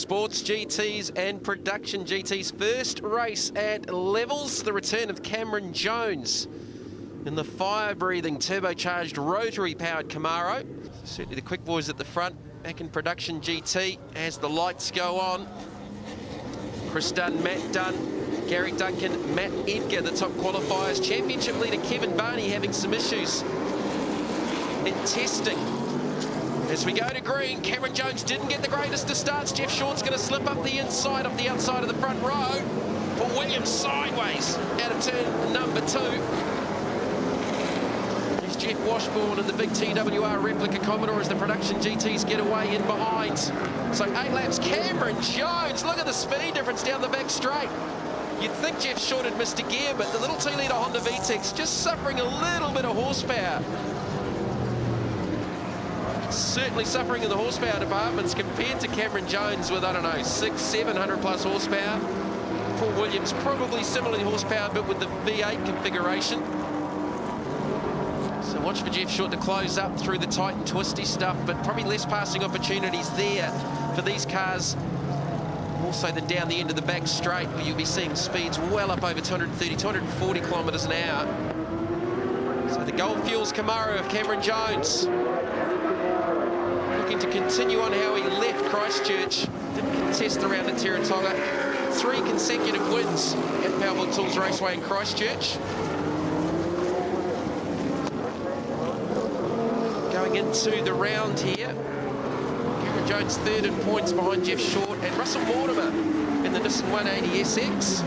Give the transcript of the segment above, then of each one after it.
Sports GTs and Production GTs. First race at Levels, the return of Cameron Jones in the fire-breathing, turbocharged, rotary-powered Camaro. Certainly the quick boys at the front, back in Production GT as the lights go on. Chris Dunn, Matt Dunn, Gary Duncan, Matt Edgar, the top qualifiers. Championship leader Kevin Barney having some issues in testing. As we go to green, Cameron Jones didn't get the greatest of starts. Jeff Short's going to slip up the inside of the outside of the front row. Paul Williams sideways out of turn number 2. There's Jeff Washburn and the big TWR replica Commodore as the Production GTs get away in behind. So 8 laps, Cameron Jones. Look at the speed difference down the back straight. You'd think Jeff Short had missed a gear, but the little 2-litre Honda VTEC just suffering a little bit of horsepower. Certainly suffering in the horsepower departments compared to Cameron Jones with, I don't know, 600-700 plus horsepower. Paul Williams probably similarly horsepower, but with the V8 configuration. So watch for Jeff Short to close up through the tight and twisty stuff, but probably less passing opportunities there for these cars. Also than down the end of the back straight, where you'll be seeing speeds well up over 230, 240 kilometres an hour. So the Gold Fuels Camaro of Cameron Jones, looking to continue on how he left Christchurch. Didn't contest the round at Tiratonga. 3 consecutive wins at Powerboat Tools Raceway in Christchurch. Going into the round here, Cameron Jones third in points behind Jeff Short and Russell Mortimer in the Nissan 180SX.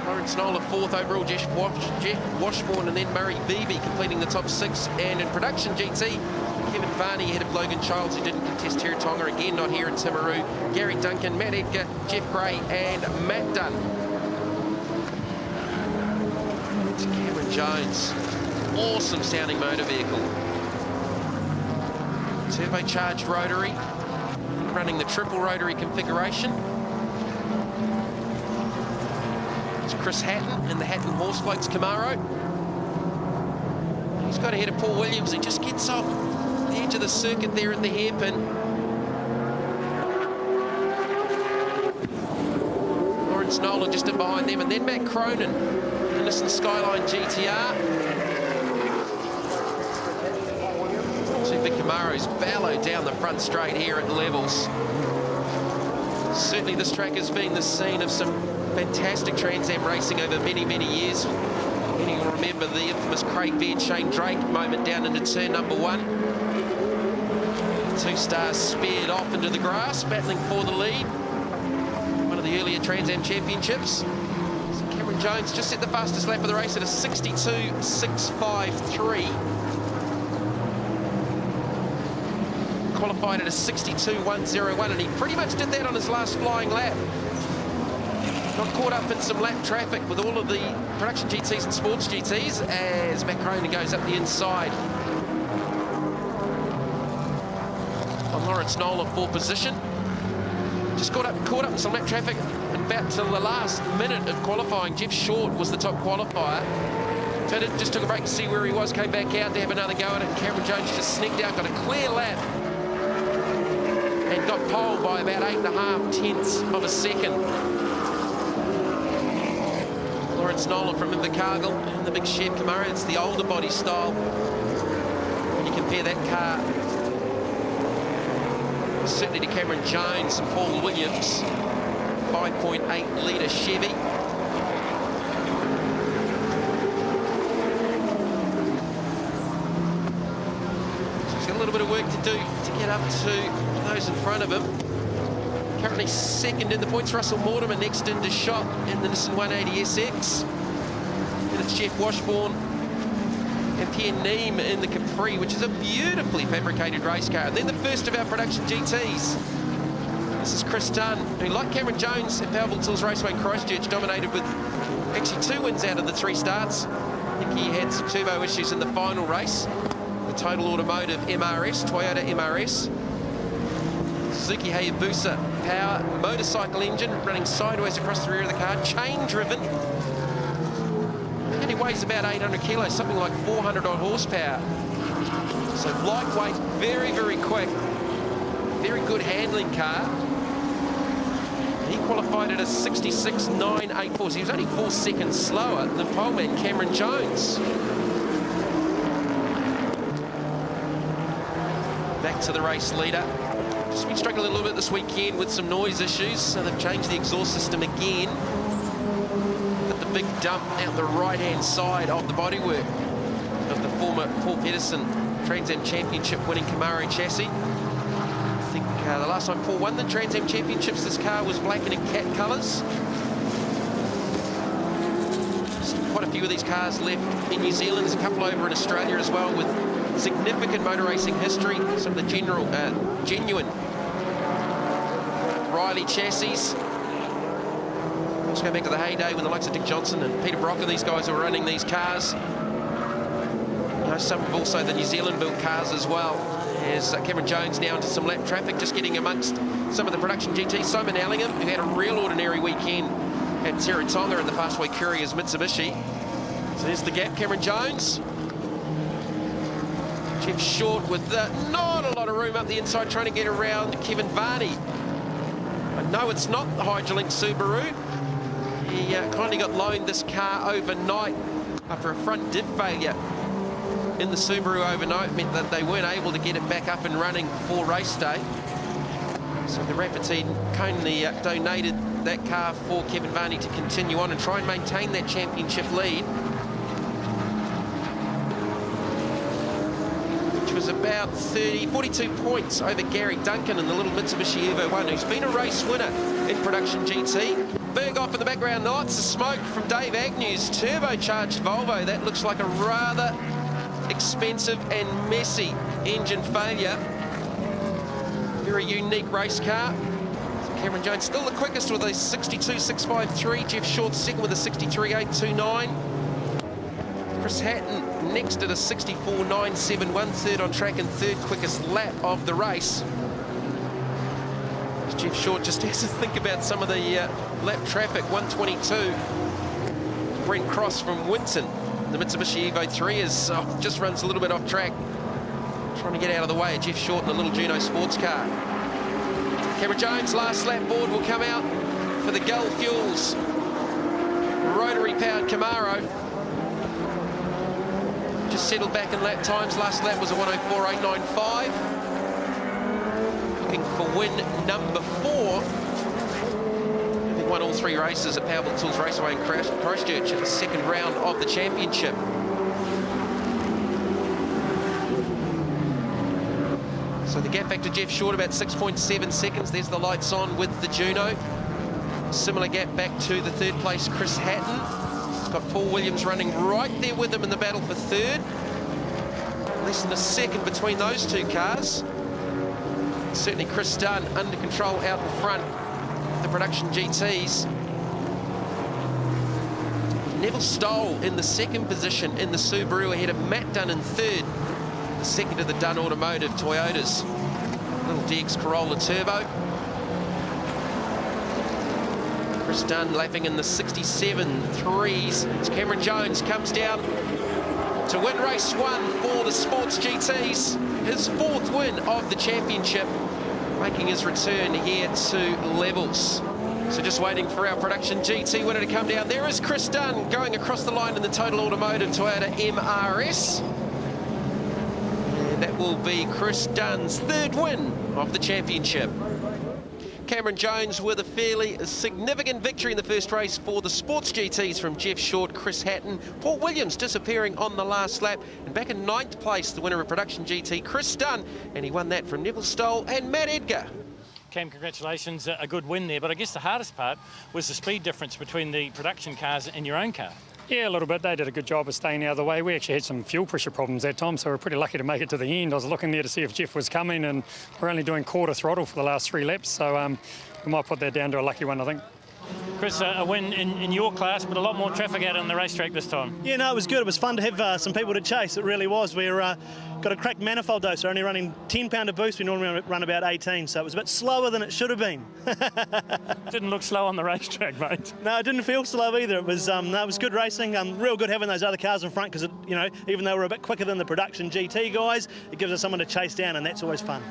Lawrence Nola fourth overall, Jeff Washburn, and then Murray Beebe completing the top 6. And in Production GT, Kevin Varney ahead of Logan Childs, who didn't contest Tiratonga, again not here in Timaru. Gary Duncan, Matt Edgar, Jeff Gray and Matt Dunn. To Cameron Jones, awesome sounding motor vehicle. Turbocharged rotary, running the triple rotary configuration. It's Chris Hatton in the Hatton Horsefloats Camaro. He's got ahead of Paul Williams. He just gets off the edge of the circuit there in the hairpin. Lawrence Nolan just in behind them, and then Matt Cronin, the Nissan Skyline GTR. 2 big Camaros bellow down the front straight here at Levels. Certainly this track has been the scene of some fantastic Trans Am racing over many, many years. Many will remember the infamous Craig Baird, Shane Drake moment down into turn number 1. 2 stars spared off into the grass, battling for the lead. One of the earlier Trans Am championships. So Cameron Jones just set the fastest lap of the race at a 62.653. Qualified at a 62.101, and he pretty much did that on his last flying lap. Got caught up in some lap traffic with all of the Production GTs and Sports GTs as Matt Cronin goes up the inside on Lawrence Nola for position. Just caught up in some lap traffic, and about till the last minute of qualifying, Jeff Short was the top qualifier. So it just took a break to see where he was, came back out to have another go at it. Cameron Jones just sneaked out, got a clear lap, and got pole by about 8.5 tenths of a second. Lawrence Nola from Invercargill in the big Chev Camaro. It's the older body style. When you compare that car certainly to Cameron Jones and Paul Williams, 5.8 litre Chevy. So he's got a little bit of work to do to get up to those in front of him. Currently second in the points, Russell Mortimer next into shot in the Nissan 180SX. And it's Jeff Washburn and Pierre Neem in the Capri, which is a beautifully fabricated race car. And then the first of our Production GTs. This is Chris Dunn, who, like Cameron Jones at Powerboat Tools Raceway in Christchurch, dominated with actually 2 wins out of the 3 starts. I think he had some turbo issues in the final race. The Total Automotive MRS, Toyota MRS. Suzuki Hayabusa power motorcycle engine running sideways across the rear of the car, chain driven. And he weighs about 800 kilos, something like 400 odd horsepower. So lightweight, very, very quick. very good handling car. He qualified at a 66.984, so he was only 4 seconds slower than poleman Cameron Jones. Back to the race leader. Just been struggling a little bit this weekend with some noise issues, so they've changed the exhaust system again. Put the big dump out the right-hand side of the bodywork of the former Paul Pedersen Trans Am Championship winning Camaro chassis. I think the last time Paul won the Trans Am Championships, this car was black and in cat colours. Quite a few of these cars left in New Zealand. There's a couple over in Australia as well with significant motor racing history. Some of the genuine Riley chassis. Let's go back to the heyday when the likes of Dick Johnson and Peter Brock and these guys were running these cars. You know, some of also the New Zealand built cars as well. As Cameron Jones now into some lap traffic, just getting amongst some of the production GTs. Simon Allingham, who had a real ordinary weekend at Teretonga in the Fastway Courier's Mitsubishi. So there's the gap, Cameron Jones. Jeff Short with not a lot of room up the inside, trying to get around Kevin Varney. I know it's not the Hydrolink Subaru. He kindly got loaned this car overnight after a front diff failure in the Subaru overnight. Meant that they weren't able to get it back up and running before race day. So the Rapid team kindly donated that car for Kevin Varney to continue on and try and maintain that championship lead, which was about 42 points over Gary Duncan in the little Mitsubishi Evo 1, who's been a race winner in production GT. Berghoff in the background, lots of smoke from Dave Agnew's turbocharged Volvo. That looks like a rather expensive and messy engine failure. Very unique race car. So Cameron Jones still the quickest with a 62.653. Jeff Short second with a 63.829. Chris Hatton next at a 64.971. Third on track and third quickest lap of the race. As Jeff Short just has to think about some of the lap traffic. 122. Brent Cross from Winton. The Mitsubishi Evo 3 is just runs a little bit off track, trying to get out of the way of Jeff Short in the little Juno sports car. Cameron Jones, last lap board will come out for the Gull Fuels rotary powered Camaro. Just settled back in lap times. Last lap was a 104.895. Looking for win number 4. He won all 3 races at Powerbolt Tools Raceway in Christchurch at the second round of the championship. So the gap back to Jeff Short about 6.7 seconds. There's the lights on with the Juno. Similar gap back to the third place Chris Hatton. He's got Paul Williams running right there with him in the battle for third. Less than a second between those two cars. Certainly Chris Dunn under control out in front. The production GTs. Neville Stoll in the second position in the Subaru ahead of Matt Dunn in third. The second of the Dunn Automotive Toyotas. Little DX Corolla Turbo. Chris Dunn lapping in the 67.3s. As Cameron Jones comes down to win race 1 for the Sports GTs. His 4th win of the championship, making his return here to levels. So just waiting for our production GT winner to come down. There is Chris Dunn going across the line in the Total Automotive Toyota MRS. And that will be Chris Dunn's 3rd win of the championship. Cameron Jones with a fairly significant victory in the first race for the Sports GTs from Jeff Short, Chris Hatton. Paul Williams disappearing on the last lap. And back in 9th place, the winner of Production GT, Chris Dunn. And he won that from Neville Stoll and Matt Edgar. Cam, congratulations, a good win there. But I guess the hardest part was the speed difference between the production cars and your own car. Yeah, a little bit. They did a good job of staying out of the way. We actually had some fuel pressure problems that time, so we're pretty lucky to make it to the end. I was looking there to see if Jeff was coming, and we're only doing quarter throttle for the last 3 laps, so we might put that down to a lucky one, I think. Chris, a win in your class, but a lot more traffic out on the racetrack this time. Yeah, no, it was good. It was fun to have some people to chase. It really was. We're got a cracked manifold though, so only running 10 pound of boost. We normally run about 18, so it was a bit slower than it should have been. Didn't look slow on the racetrack, mate. No, it didn't feel slow either. It was no, it was good racing. Real good having those other cars in front because, you know, even though we're a bit quicker than the production GT guys, it gives us someone to chase down, and that's always fun.